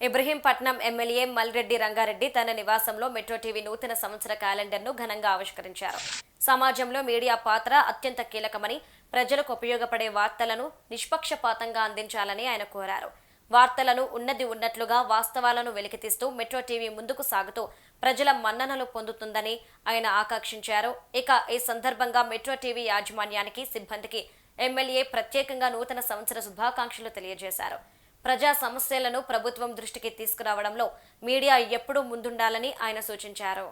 Ibrahimpatnam MLA Malreddy Rangareddy తన నివాసంలో metro TV నూతన సంవత్సర క్యాలెండర్ను ఘనంగా ఆవిష్కరించారు. సమాజంలో మీడియా పాత్ర అత్యంత కీలకమని, ప్రజలకు ఉపయోగపడే వార్తలను నిష్పక్షపాతంగా అందించాలని ఆయన కోరారు. వార్తలను ఉన్నది ఉన్నట్లుగా వాస్తవాలను వెలికితీస్తూ మెట్రో టీవీ ముందుకు సాగుతూ ప్రజల మన్ననలు పొందుతుందని ఆయన ఆకాంక్షించారు. ఇక ఈ సందర్భంగా మెట్రో టీవీ యాజమాన్యానికి, సిబ్బందికి ఎమ్మెల్యే ప్రత్యేకంగా నూతన సంవత్సర శుభాకాంక్షలు తెలియజేశారు. ప్రజా సమస్యలను ప్రభుత్వం దృష్టికి తీసుకురావడంలో మీడియా ఎప్పుడూ ముందుండాలని ఆయన సూచించారు.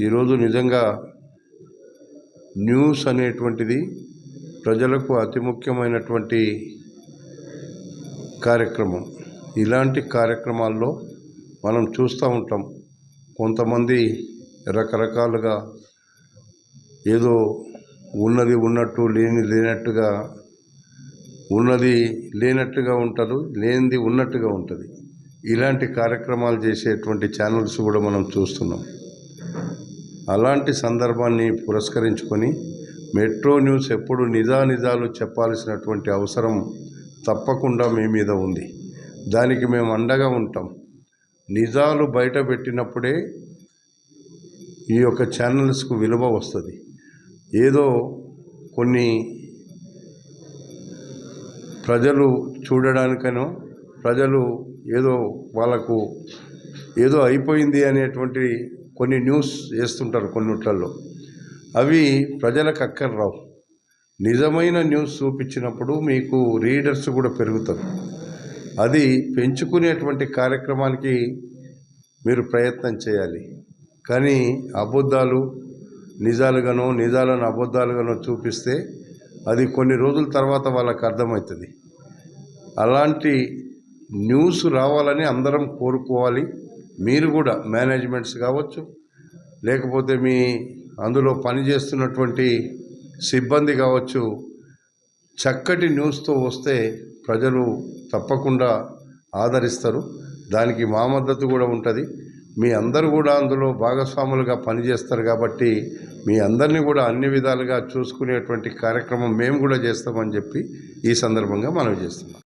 ఈరోజు నిజంగా న్యూస్ అనేటువంటిది ప్రజలకు అతి ముఖ్యమైనటువంటి కార్యక్రమం. ఇలాంటి కార్యక్రమాల్లో మనం చూస్తూ ఉంటాం, కొంతమంది రకరకాలుగా ఏదో ఉన్నది ఉన్నట్టు లేనట్టుగా, ఉన్నది లేనట్టుగా ఉంటారు, లేనిది ఉన్నట్టుగా ఉంటుంది. ఇలాంటి కార్యక్రమాలు చేసేటువంటి ఛానల్స్ కూడా మనం చూస్తున్నాం. అలాంటి సందర్భాన్ని పురస్కరించుకొని మెట్రో న్యూస్ ఎప్పుడు నిజాలు చెప్పాల్సినటువంటి అవసరం తప్పకుండా మీ మీద ఉంది. దానికి మేము అండగా ఉంటాం. నిజాలు బయట పెట్టినప్పుడే ఈ యొక్క ఛానల్స్కు విలువ వస్తుంది. ఏదో కొన్ని ప్రజలు చూడడానికనో, ప్రజలు ఏదో వాళ్ళకు ఏదో అయిపోయింది అనేటువంటి కొన్ని న్యూస్ వేస్తుంటారు కొన్నిట్లలో. అవి ప్రజలకు అక్కర్రావు. నిజమైన న్యూస్ చూపించినప్పుడు మీకు రీడర్స్ కూడా పెరుగుతారు. అది పెంచుకునేటువంటి కార్యక్రమానికి మీరు ప్రయత్నం చేయాలి. కానీ అబద్ధాలు నిజాలుగానో, నిజాలను అబద్ధాలుగానో చూపిస్తే అది కొన్ని రోజుల తర్వాత వాళ్ళకు అర్థమవుతుంది. అలాంటి న్యూస్ రావాలని అందరం కోరుకోవాలి. మీరు కూడా మేనేజ్మెంట్స్ కావచ్చు, లేకపోతే మీ అందులో పనిచేస్తున్నటువంటి సిబ్బంది కావచ్చు, చక్కటి న్యూస్తో వస్తే ప్రజలు తప్పకుండా ఆదరిస్తారు. దానికి మా మద్దతు కూడా ఉంటుంది. మీ అందరూ కూడా అందులో భాగస్వాములుగా పనిచేస్తారు కాబట్టి మీ అందరినీ కూడా అన్ని విధాలుగా చూసుకునేటువంటి కార్యక్రమం మేము కూడా చేస్తామని చెప్పి ఈ సందర్భంగా మనవి చేస్తున్నాం.